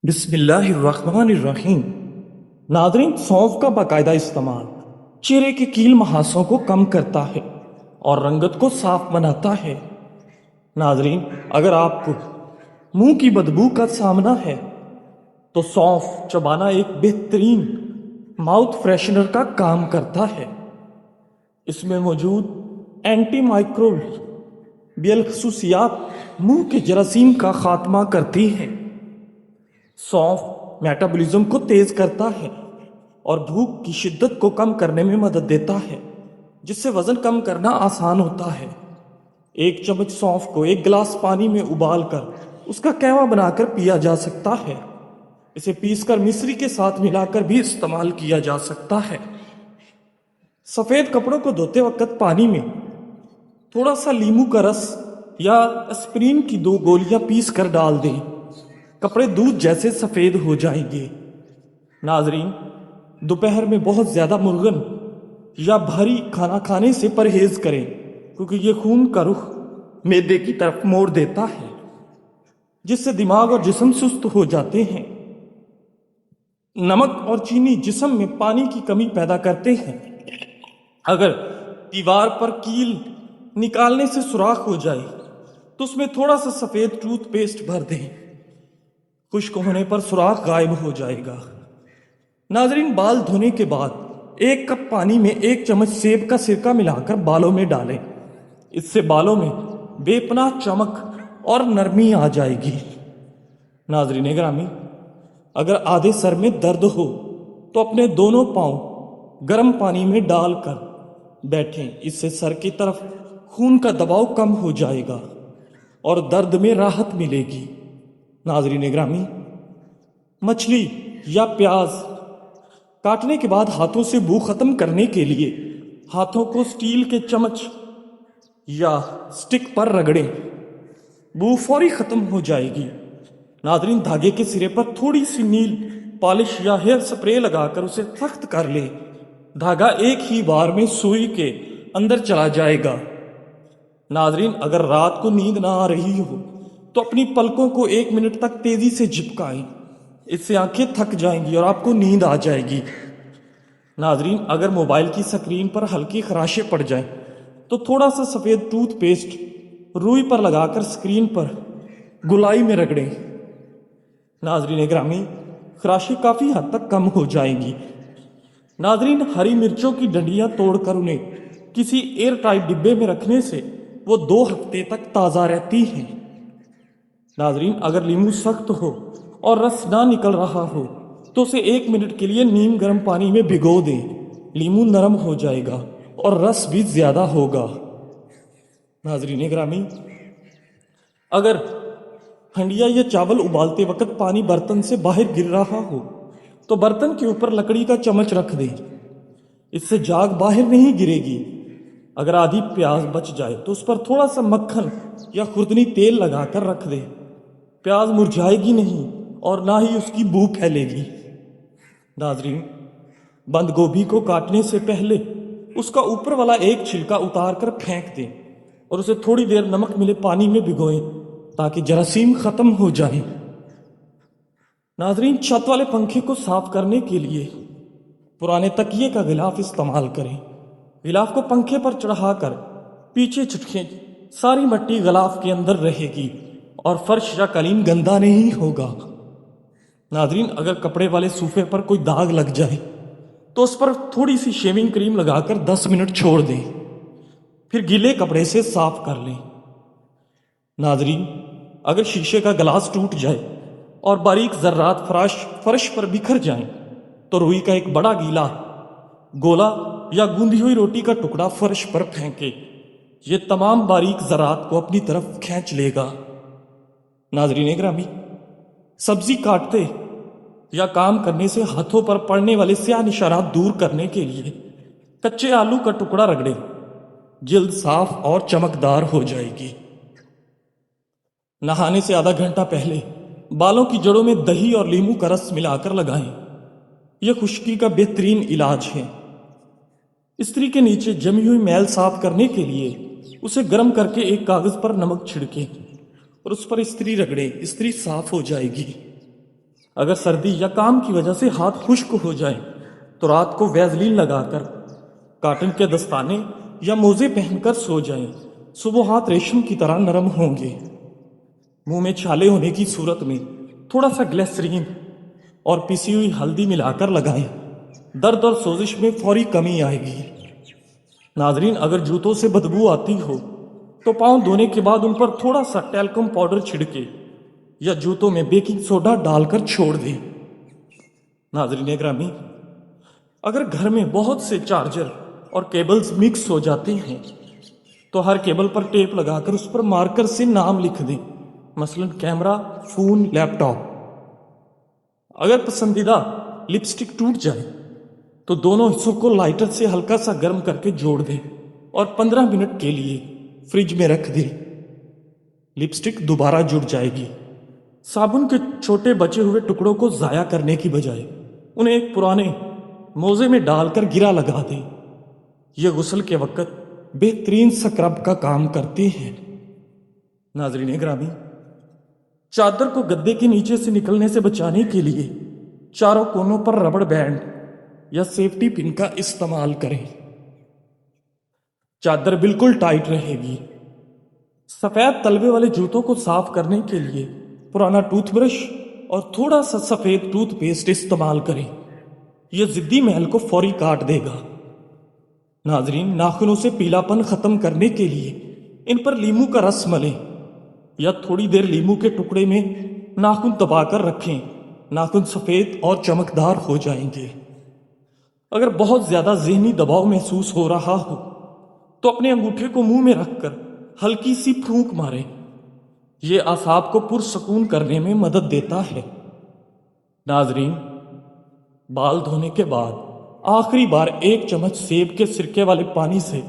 بسم اللہ الرحمن الرحیم۔ ناظرین، سونف کا باقاعدہ استعمال چہرے کے کیل محاسوں کو کم کرتا ہے اور رنگت کو صاف بناتا ہے۔ ناظرین، اگر آپ کو منہ کی بدبو کا سامنا ہے تو سونف چبانا ایک بہترین ماؤتھ فریشنر کا کام کرتا ہے۔ اس میں موجود اینٹی مائکروبیل خصوصیات منہ کے جراثیم کا خاتمہ کرتی ہیں۔ سونف میٹابولزم کو تیز کرتا ہے اور بھوک کی شدت کو کم کرنے میں مدد دیتا ہے، جس سے وزن کم کرنا آسان ہوتا ہے۔ ایک چمچ سونف کو ایک گلاس پانی میں ابال کر اس کا قہوہ بنا کر پیا جا سکتا ہے۔ اسے پیس کر مصری کے ساتھ ملا کر بھی استعمال کیا جا سکتا ہے۔ سفید کپڑوں کو دھوتے وقت پانی میں تھوڑا سا لیمو کا رس یا اسپرین کی 2 گولیاں پیس کر ڈال دیں، کپڑے دودھ جیسے سفید ہو جائیں گے۔ ناظرین، دوپہر میں بہت زیادہ مرغن یا بھاری کھانا کھانے سے پرہیز کریں، کیونکہ یہ خون کا رخ معدے کی طرف موڑ دیتا ہے، جس سے دماغ اور جسم سست ہو جاتے ہیں۔ نمک اور چینی جسم میں پانی کی کمی پیدا کرتے ہیں۔ اگر دیوار پر کیل نکالنے سے سوراخ ہو جائے تو اس میں تھوڑا سا سفید ٹوتھ پیسٹ بھر دیں، خشک ہونے پر سوراخ غائب ہو جائے گا۔ ناظرین، بال دھونے کے بعد 1 کپ پانی میں 1 چمچ سیب کا سرکہ ملا کر بالوں میں ڈالیں۔ اس سے بالوں میں بے پناہ چمک اور نرمی آ جائے گی۔ ناظرین گرامی، اگر آدھے سر میں درد ہو تو اپنے دونوں پاؤں گرم پانی میں ڈال کر بیٹھیں۔ اس سے سر کی طرف خون کا دباؤ کم ہو جائے گا اور درد میں راحت ملے گی۔ ناظرین گرامی، مچھلی یا پیاز کاٹنے کے بعد ہاتھوں سے بو ختم کرنے کے لیے ہاتھوں کو سٹیل کے چمچ یا سٹک پر رگڑیں، بو فوری ختم ہو جائے گی۔ ناظرین، دھاگے کے سرے پر تھوڑی سی نیل پالش یا ہیئر سپرے لگا کر اسے سخت کر لیں، دھاگا ایک ہی بار میں سوئی کے اندر چلا جائے گا۔ ناظرین، اگر رات کو نیند نہ آ رہی ہو تو اپنی پلکوں کو 1 منٹ تک تیزی سے جھپکائیں، اس سے آنکھیں تھک جائیں گی اور آپ کو نیند آ جائے گی۔ ناظرین، اگر موبائل کی سکرین پر ہلکی خراشیں پڑ جائیں تو تھوڑا سا سفید ٹوتھ پیسٹ روئی پر لگا کر سکرین پر گولائی میں رگڑیں۔ ناظرین گرامی، خراشیں کافی حد تک کم ہو جائیں گی۔ ناظرین، ہری مرچوں کی ڈنڈیاں توڑ کر انہیں کسی ایئر ٹائٹ ڈبے میں رکھنے سے وہ 2 ہفتے تک تازہ رہتی ہیں۔ ناظرین، اگر لیمو سخت ہو اور رس نہ نکل رہا ہو تو اسے 1 منٹ کے لیے نیم گرم پانی میں بھگو دیں، لیمو نرم ہو جائے گا اور رس بھی زیادہ ہوگا۔ ناظرین گرامی، اگر ہنڈیا یا چاول ابالتے وقت پانی برتن سے باہر گر رہا ہو تو برتن کے اوپر لکڑی کا چمچ رکھ دیں، اس سے جاگ باہر نہیں گرے گی۔ اگر آدھی پیاز بچ جائے تو اس پر تھوڑا سا مکھن یا خوردنی تیل لگا کر رکھ دیں، پیاز مرجھائے گی نہیں اور نہ ہی اس کی بو پھیلے گی۔ ناظرین، بند گوبھی کو کاٹنے سے پہلے اس کا اوپر والا ایک چھلکا اتار کر پھینک دیں اور اسے تھوڑی دیر نمک ملے پانی میں بھگوئیں تاکہ جراثیم ختم ہو جائیں۔ ناظرین، چھت والے پنکھے کو صاف کرنے کے لیے پرانے تکیے کا غلاف استعمال کریں۔ غلاف کو پنکھے پر چڑھا کر پیچھے چھٹکیں، ساری مٹی غلاف کے اندر رہے گی اور فرش یا قالین گندا نہیں ہوگا۔ ناظرین، اگر کپڑے والے صوفے پر کوئی داغ لگ جائے تو اس پر تھوڑی سی شیونگ کریم لگا کر 10 منٹ چھوڑ دیں، پھر گیلے کپڑے سے صاف کر لیں۔ ناظرین، اگر شیشے کا گلاس ٹوٹ جائے اور باریک ذرات فرش پر بکھر جائیں تو روئی کا ایک بڑا گیلا گولا یا گوندھی ہوئی روٹی کا ٹکڑا فرش پر پھینکے، یہ تمام باریک ذرات کو اپنی طرف کھینچ لے گا۔ ناظرین گرامی، سبزی کاٹتے یا کام کرنے سے ہاتھوں پر پڑنے والے سیاہ نشانات دور کرنے کے لیے کچے آلو کا ٹکڑا رگڑیں، جلد صاف اور چمکدار ہو جائے گی۔ نہانے سے آدھا گھنٹہ پہلے بالوں کی جڑوں میں دہی اور لیمو کا رس ملا کر لگائیں، یہ خشکی کا بہترین علاج ہے۔ استری کے نیچے جمی ہوئی میل صاف کرنے کے لیے اسے گرم کر کے ایک کاغذ پر نمک چھڑکیں اور اس پر استری رگڑیں، استری صاف ہو جائے گی۔ اگر سردی یا کام کی وجہ سے ہاتھ خشک ہو جائیں تو رات کو ویزلین لگا کر کاٹن کے دستانے یا موزے پہن کر سو جائیں، صبح ہاتھ ریشم کی طرح نرم ہوں گے۔ منہ میں چھالے ہونے کی صورت میں تھوڑا سا گلیسرین اور پسی ہوئی ہلدی ملا کر لگائیں، درد اور سوزش میں فوری کمی آئے گی۔ ناظرین، اگر جوتوں سے بدبو آتی ہو تو پاؤں دھونے کے بعد ان پر تھوڑا سا ٹیلکم پاؤڈر چھڑکے یا جوتوں میں بیکنگ سوڈا ڈال کر چھوڑ دیں۔ ناظرین گرامی، اگر گھر میں بہت سے چارجر اور کیبلز مکس ہو جاتے ہیں تو ہر کیبل پر ٹیپ لگا کر اس پر مارکر سے نام لکھ دیں، مثلا کیمرہ، فون، لیپ ٹاپ۔ اگر پسندیدہ لپسٹک ٹوٹ جائے تو دونوں حصوں کو لائٹر سے ہلکا سا گرم کر کے جوڑ دیں اور 15 منٹ کے لیے فریج میں رکھ دیں۔ لپسٹک دوبارہ جڑ جائے گی۔ صابن کے چھوٹے بچے ہوئے ٹکڑوں کو ضائع کرنے کی بجائے انہیں ایک پرانے موزے میں ڈال کر گرا لگا دیں۔ یہ غسل کے وقت بہترین سکرب کا کام کرتے ہیں۔ ناظرین گرامی، چادر کو گدے کے نیچے سے نکلنے سے بچانے کے لیے چاروں کونوں پر ربڑ بینڈ یا سیفٹی پن کا استعمال کریں۔ چادر بالکل ٹائٹ رہے گی۔ سفید تلوے والے جوتوں کو صاف کرنے کے لیے پرانا ٹوتھ برش اور تھوڑا سا سفید ٹوتھ پیسٹ استعمال کریں، یہ ضدی محل کو فوری کاٹ دے گا۔ ناظرین، ناخنوں سے پیلا پن ختم کرنے کے لیے ان پر لیمو کا رس ملیں یا تھوڑی دیر لیمو کے ٹکڑے میں ناخن دبا کر رکھیں، ناخن سفید اور چمکدار ہو جائیں گے۔ اگر بہت زیادہ ذہنی دباؤ محسوس ہو رہا ہو تو اپنے انگوٹھے کو منہ میں رکھ کر ہلکی سی پھونک ماریں، یہ اعصاب کو پرسکون کرنے میں مدد دیتا ہے۔ ناظرین، بال دھونے کے بعد آخری بار 1 چمچ سیب کے سرکے والے پانی سے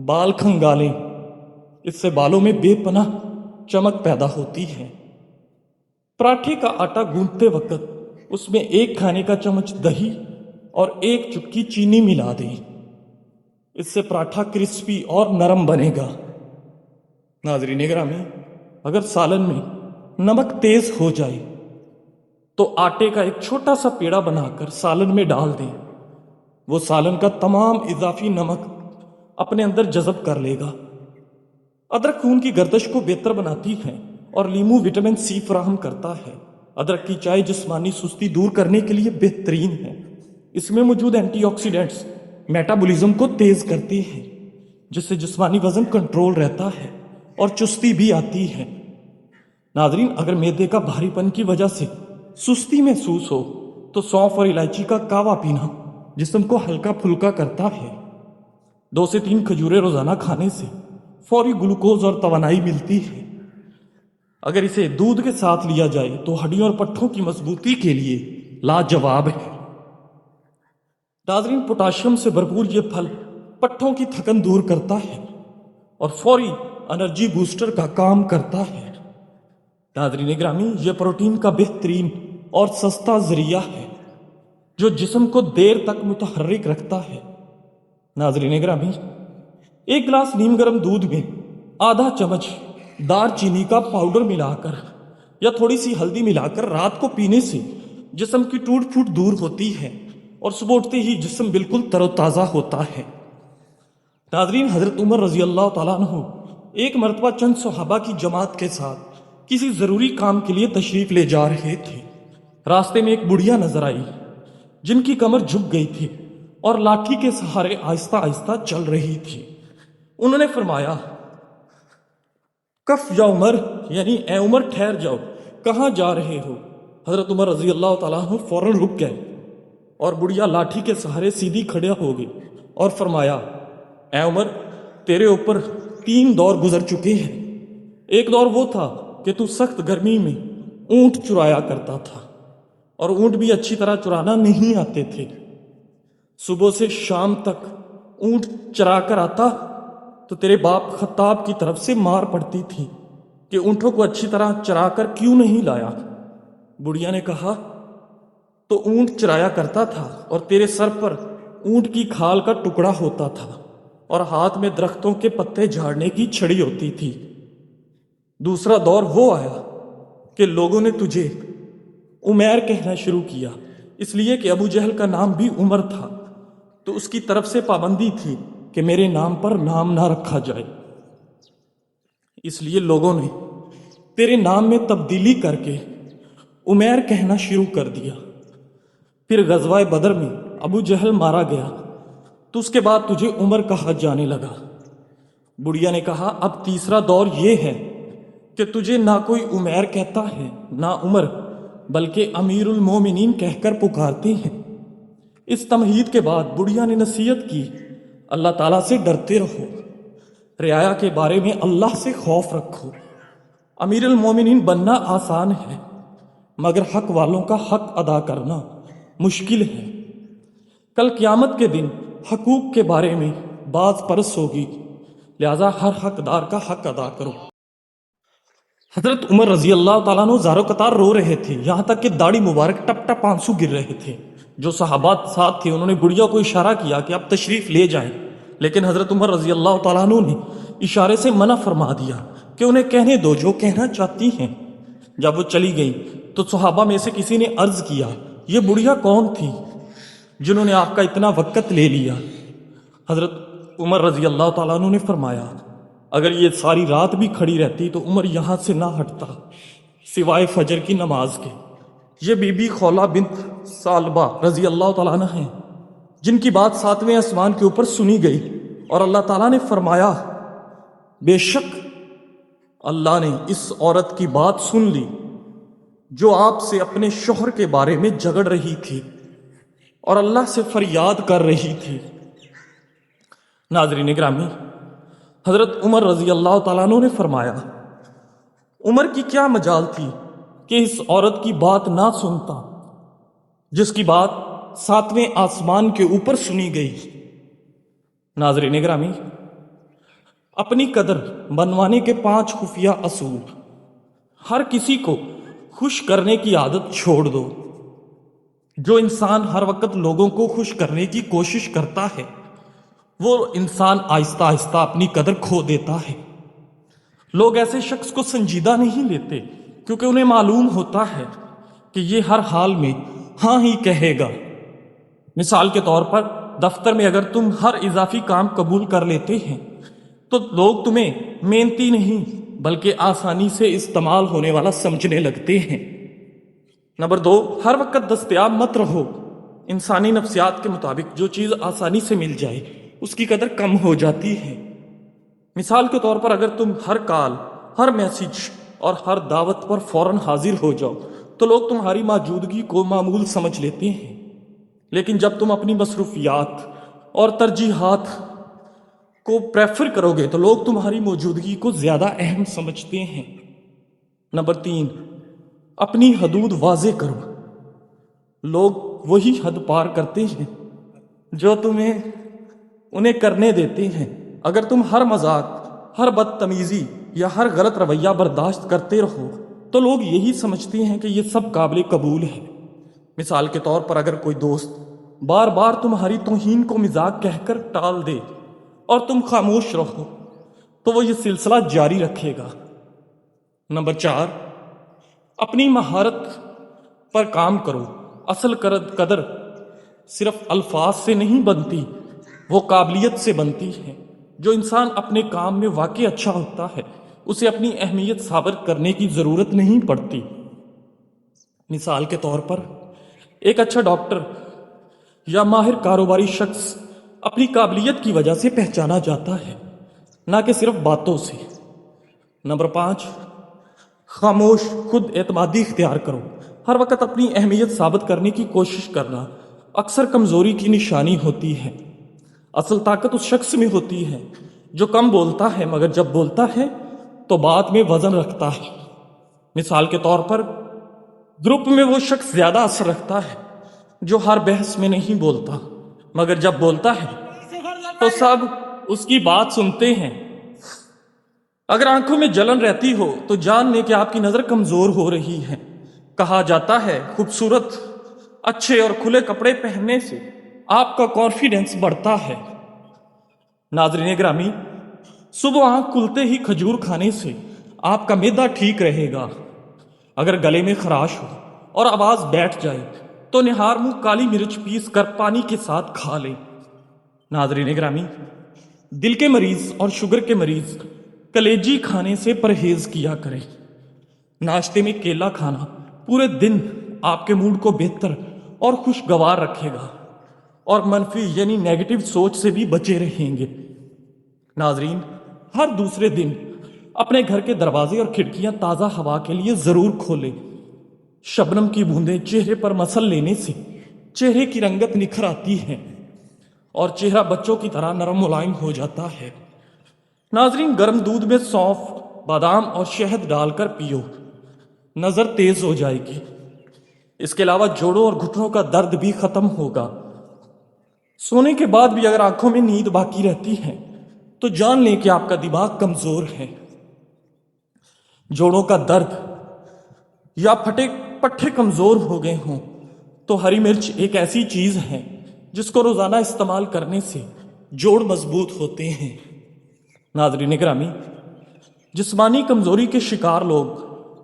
بال کھنگالیں، اس سے بالوں میں بے پناہ چمک پیدا ہوتی ہے۔ پراٹھے کا آٹا گوندھتے وقت اس میں 1 کھانے کا چمچ دہی اور 1 چٹکی چینی ملا دیں، اس سے پراٹھا کرسپی اور نرم بنے گا۔ ناظرین گرامی، اگر سالن میں نمک تیز ہو جائے تو آٹے کا ایک چھوٹا سا پیڑا بنا کر سالن میں ڈال دیں، وہ سالن کا تمام اضافی نمک اپنے اندر جذب کر لے گا۔ ادرک خون کی گردش کو بہتر بناتی ہے اور لیمو وٹامن سی فراہم کرتا ہے۔ ادرک کی چائے جسمانی سستی دور کرنے کے لیے بہترین ہے، اس میں موجود اینٹی آکسیڈنٹس میٹابولزم کو تیز کرتے ہیں، جس سے جسمانی وزن کنٹرول رہتا ہے اور چستی بھی آتی ہے۔ ناظرین، اگر معدے کا بھاری پن کی وجہ سے سستی محسوس ہو تو سونف اور الائچی کا کہوہ پینا جسم کو ہلکا پھلکا کرتا ہے۔ 2 سے 3 کھجوریں روزانہ کھانے سے فوری گلوکوز اور توانائی ملتی ہے۔ اگر اسے دودھ کے ساتھ لیا جائے تو ہڈیوں اور پٹھوں کی مضبوطی کے لیے لاجواب ہے۔ ناظرین، پوٹاشیم سے بھرپور یہ پھل پٹھوں کی تھکن دور کرتا ہے اور فوری انرجی بوسٹر کا کام کرتا ہے۔ ناظرین گرامی، یہ پروٹین کا بہترین اور سستا ذریعہ ہے جو جسم کو دیر تک متحرک رکھتا ہے۔ ناظرین گرامی، 1 گلاس نیم گرم دودھ میں آدھا چمچ دار چینی کا پاؤڈر ملا کر یا تھوڑی سی ہلدی ملا کر رات کو پینے سے جسم کی ٹوٹ پھوٹ دور ہوتی ہے اور صبح اٹھتے ہی جسم بالکل تر و تازہ ہوتا ہے۔ ناظرین، حضرت عمر رضی اللہ تعالیٰ عنہ ایک مرتبہ چند صحابہ کی جماعت کے ساتھ کسی ضروری کام کے لیے تشریف لے جا رہے تھے۔ راستے میں ایک بڑھیا نظر آئی جن کی کمر جھک گئی تھی اور لاٹھی کے سہارے آہستہ آہستہ چل رہی تھی۔ انہوں نے فرمایا، کف یا عمر، یعنی اے عمر ٹھہر جاؤ، کہاں جا رہے ہو؟ حضرت عمر رضی اللہ تعالیٰ عنہ فوراً رک گئے اور بڑھیا لاٹھی کے سہارے سیدھی کھڑا ہو گئی اور فرمایا، اے عمر، تیرے اوپر 3 دور گزر چکے ہیں۔ ایک دور وہ تھا کہ تو سخت گرمی میں اونٹ چرایا کرتا تھا اور اونٹ بھی اچھی طرح چرانا نہیں آتے تھے۔ صبح سے شام تک اونٹ چرا کر آتا تو تیرے باپ خطاب کی طرف سے مار پڑتی تھی کہ اونٹوں کو اچھی طرح چرا کر کیوں نہیں لایا۔ بڑھیا نے کہا، تو اونٹ چرایا کرتا تھا اور تیرے سر پر اونٹ کی کھال کا ٹکڑا ہوتا تھا اور ہاتھ میں درختوں کے پتے جھاڑنے کی چھڑی ہوتی تھی۔ دوسرا دور وہ آیا کہ لوگوں نے تجھے عمیر کہنا شروع کیا، اس لیے کہ ابو جہل کا نام بھی عمر تھا، تو اس کی طرف سے پابندی تھی کہ میرے نام پر نام نہ رکھا جائے، اس لیے لوگوں نے تیرے نام میں تبدیلی کر کے عمیر کہنا شروع کر دیا۔ پھر غزوہ بدر میں ابو جہل مارا گیا تو اس کے بعد تجھے عمر کہا جانے لگا۔ بڑھیا نے کہا اب تیسرا دور یہ ہے کہ تجھے نہ کوئی عمیر کہتا ہے نہ عمر، بلکہ امیر المومنین کہہ کر پکارتے ہیں۔ اس تمہید کے بعد بڑھیا نے نصیحت کی، اللہ تعالیٰ سے ڈرتے رہو، رعایا کے بارے میں اللہ سے خوف رکھو۔ امیر المومنین بننا آسان ہے، مگر حق والوں کا حق ادا کرنا مشکل ہے۔ کل قیامت کے دن حقوق کے بارے میں باز پرس ہوگی، لہذا ہر حقدار کا حق ادا کرو۔ حضرت عمر رضی اللہ تعالیٰ عنہ زارو قطار رو رہے تھے، یہاں تک کہ داڑھی مبارک ٹپ ٹپ آنسو گر رہے تھے۔ جو صحابہ ساتھ تھے انہوں نے بڑھیا کو اشارہ کیا کہ اب تشریف لے جائیں، لیکن حضرت عمر رضی اللہ تعالیٰ عنہ نے اشارے سے منع فرما دیا کہ انہیں کہنے دو جو کہنا چاہتی ہیں۔ جب وہ چلی گئی تو صحابہ میں سے کسی نے عرض کیا یہ بڑھیا کون تھی جنہوں نے آپ کا اتنا وقت لے لیا؟ حضرت عمر رضی اللہ تعالیٰ عنہ نے فرمایا اگر یہ ساری رات بھی کھڑی رہتی تو عمر یہاں سے نہ ہٹتا سوائے فجر کی نماز کے۔ یہ بی بی خولہ بنت ثعلبہ رضی اللہ تعالیٰ عنہ ہیں، جن کی بات ساتویں آسمان کے اوپر سنی گئی اور اللہ تعالیٰ نے فرمایا بے شک اللہ نے اس عورت کی بات سن لی جو آپ سے اپنے شوہر کے بارے میں جھگڑ رہی تھی اور اللہ سے فریاد کر رہی تھی۔ ناظرین گرامی، حضرت عمر رضی اللہ تعالیٰ عنہ نے فرمایا عمر کی کیا مجال تھی کہ اس عورت کی بات نہ سنتا جس کی بات ساتویں آسمان کے اوپر سنی گئی۔ ناظرین گرامی، اپنی قدر بنوانے کے 5 خفیہ اصول۔ ہر کسی کو خوش کرنے کی عادت چھوڑ دو۔ جو انسان ہر وقت لوگوں کو خوش کرنے کی کوشش کرتا ہے وہ انسان آہستہ آہستہ اپنی قدر کھو دیتا ہے۔ لوگ ایسے شخص کو سنجیدہ نہیں لیتے کیونکہ انہیں معلوم ہوتا ہے کہ یہ ہر حال میں ہاں ہی کہے گا۔ مثال کے طور پر دفتر میں اگر تم ہر اضافی کام قبول کر لیتے ہیں تو لوگ تمہیں محنتی نہیں بلکہ آسانی سے استعمال ہونے والا سمجھنے لگتے ہیں۔ نمبر 2، ہر وقت دستیاب مت رہو۔ انسانی نفسیات کے مطابق جو چیز آسانی سے مل جائے اس کی قدر کم ہو جاتی ہے۔ مثال کے طور پر اگر تم ہر کال، ہر میسج اور ہر دعوت پر فوراً حاضر ہو جاؤ تو لوگ تمہاری موجودگی کو معمول سمجھ لیتے ہیں، لیکن جب تم اپنی مصروفیات اور ترجیحات کو پریفر کرو گے تو لوگ تمہاری موجودگی کو زیادہ اہم سمجھتے ہیں۔ نمبر 3، اپنی حدود واضح کرو۔ لوگ وہی حد پار کرتے ہیں جو تمہیں انہیں کرنے دیتے ہیں۔ اگر تم ہر مذاق، ہر بدتمیزی یا ہر غلط رویہ برداشت کرتے رہو تو لوگ یہی سمجھتے ہیں کہ یہ سب قابل قبول ہے۔ مثال کے طور پر اگر کوئی دوست بار بار تمہاری توہین کو مذاق کہہ کر ٹال دے اور تم خاموش رہو تو وہ یہ سلسلہ جاری رکھے گا۔ نمبر 4، اپنی مہارت پر کام کرو۔ اصل قدر صرف الفاظ سے نہیں بنتی، وہ قابلیت سے بنتی ہے۔ جو انسان اپنے کام میں واقعی اچھا ہوتا ہے اسے اپنی اہمیت ثابت کرنے کی ضرورت نہیں پڑتی۔ مثال کے طور پر ایک اچھا ڈاکٹر یا ماہر کاروباری شخص اپنی قابلیت کی وجہ سے پہچانا جاتا ہے، نہ کہ صرف باتوں سے۔ نمبر 5، خاموش خود اعتمادی اختیار کرو۔ ہر وقت اپنی اہمیت ثابت کرنے کی کوشش کرنا اکثر کمزوری کی نشانی ہوتی ہے۔ اصل طاقت اس شخص میں ہوتی ہے جو کم بولتا ہے مگر جب بولتا ہے تو بات میں وزن رکھتا ہے۔ مثال کے طور پر گروپ میں وہ شخص زیادہ اثر رکھتا ہے جو ہر بحث میں نہیں بولتا مگر جب بولتا ہے تو سب اس کی بات سنتے ہیں۔ اگر آنکھوں میں جلن رہتی ہو تو جان لیں کہ آپ کی نظر کمزور ہو رہی ہے۔ کہا جاتا ہے خوبصورت، اچھے اور کھلے کپڑے پہننے سے آپ کا کانفیڈنس بڑھتا ہے۔ ناظرین گرامی، صبح آنکھ کھلتے ہی کھجور کھانے سے آپ کا معدہ ٹھیک رہے گا۔ اگر گلے میں خراش ہو اور آواز بیٹھ جائے تو نہار منہ کالی مرچ پیس کر پانی کے ساتھ کھا لیں۔ ناظرین گرامی، دل کے مریض اور شوگر کے مریض کلیجی کھانے سے پرہیز کیا کریں۔ ناشتے میں کیلا کھانا پورے دن آپ کے موڈ کو بہتر اور خوشگوار رکھے گا اور منفی یعنی نیگیٹو سوچ سے بھی بچے رہیں گے۔ ناظرین، ہر دوسرے دن اپنے گھر کے دروازے اور کھڑکیاں تازہ ہوا کے لیے ضرور کھولیں۔ شبنم کی بوندیں چہرے پر مسل لینے سے چہرے کی رنگت نکھر آتی ہے اور چہرہ بچوں کی طرح نرم ملائم ہو جاتا ہے۔ ناظرین، گرم دودھ میں سونف، بادام اور شہد ڈال کر پیو، نظر تیز ہو جائے گی۔ اس کے علاوہ جوڑوں اور گھٹنوں کا درد بھی ختم ہوگا۔ سونے کے بعد بھی اگر آنکھوں میں نیند باقی رہتی ہے تو جان لیں کہ آپ کا دماغ کمزور ہے۔ جوڑوں کا درد یا پھٹے پٹھے کمزور ہو گئے ہوں تو ہری مرچ ایک ایسی چیز ہے جس کو روزانہ استعمال کرنے سے جوڑ مضبوط ہوتے ہیں۔ ناظرین گرامی، جسمانی کمزوری کے شکار لوگ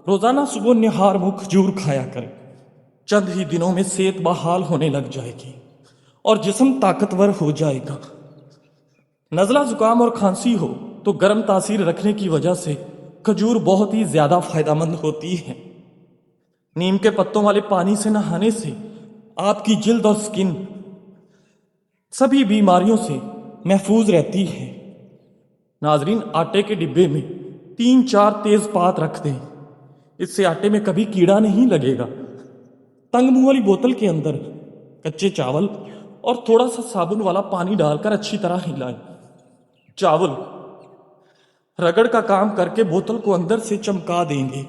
روزانہ صبح نہار منہ کھجور کھایا کریں۔ چند ہی دنوں میں صحت بحال ہونے لگ جائے گی اور جسم طاقتور ہو جائے گا۔ نزلہ زکام اور کھانسی ہو تو گرم تاثیر رکھنے کی وجہ سے کھجور بہت ہی زیادہ فائدہ مند ہوتی ہے۔ نیم کے پتوں والے پانی سے نہانے سے آپ کی جلد اور سکن سبھی بیماریوں سے محفوظ رہتی ہے۔ ناظرین، آٹے کے ڈبے میں 3-4 تیز پات رکھ دیں، اس سے آٹے میں کبھی کیڑا نہیں لگے گا۔ تنگ منہ والی بوتل کے اندر کچے چاول اور تھوڑا سا صابن والا پانی ڈال کر اچھی طرح ہلائیں۔ چاول رگڑ کا کام کر کے بوتل کو اندر سے چمکا دیں گے۔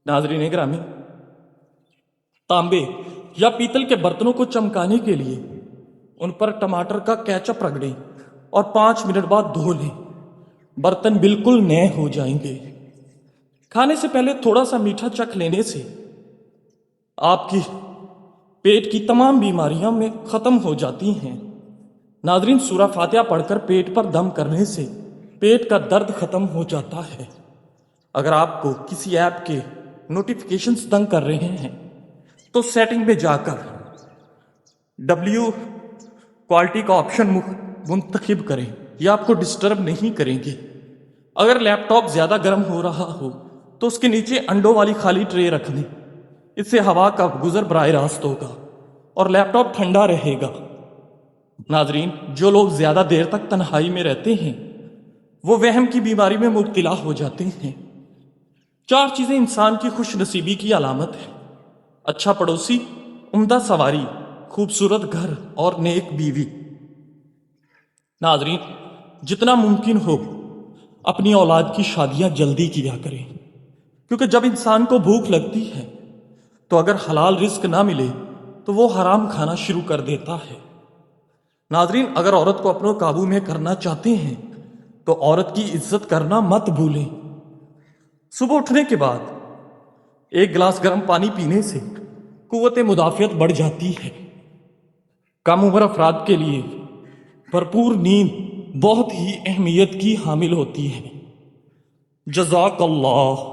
ناظرین گرامی، تانبے یا پیتل کے برتنوں کو چمکانے کے لیے ان پر ٹماٹر کا کیچپ رگڑیں اور 5 منٹ بعد دھو لیں۔ برتن بالکل نئے ہو جائیں گے۔ کھانے سے پہلے تھوڑا سا میٹھا چکھ لینے سے آپ کی پیٹ کی تمام بیماریاں میں ختم ہو جاتی ہیں۔ ناظرین، سورہ فاتحہ پڑھ کر پیٹ پر دم کرنے سے پیٹ کا درد ختم ہو جاتا ہے۔ اگر آپ کو کسی ایپ کے نوٹیفیکیشنز تنگ کر رہے ہیں تو سیٹنگ میں جا کر ڈبلیو کوالٹی کا آپشن منتخب کریں، یہ آپ کو ڈسٹرب نہیں کریں گے۔ اگر لیپ ٹاپ زیادہ گرم ہو رہا ہو تو اس کے نیچے انڈوں والی خالی ٹرے رکھ دیں، اس سے ہوا کا گزر براہ راست ہوگا اور لیپ ٹاپ ٹھنڈا رہے گا۔ ناظرین، جو لوگ زیادہ دیر تک تنہائی میں رہتے ہیں وہ وہم کی بیماری میں مبتلا ہو جاتے ہیں۔ 4 چیزیں انسان کی خوش نصیبی کی علامت ہے: اچھا پڑوسی، عمدہ سواری، خوبصورت گھر اور نیک بیوی۔ ناظرین، جتنا ممکن ہو اپنی اولاد کی شادیاں جلدی کیا کریں، کیونکہ جب انسان کو بھوک لگتی ہے تو اگر حلال رزق نہ ملے تو وہ حرام کھانا شروع کر دیتا ہے۔ ناظرین، اگر عورت کو اپنے قابو میں کرنا چاہتے ہیں تو عورت کی عزت کرنا مت بھولیں۔ صبح اٹھنے کے بعد 1 گلاس گرم پانی پینے سے قوت مدافعت بڑھ جاتی ہے۔ کم عمر افراد کے لیے بھرپور نیند بہت ہی اہمیت کی حامل ہوتی ہے۔ جزاک اللہ۔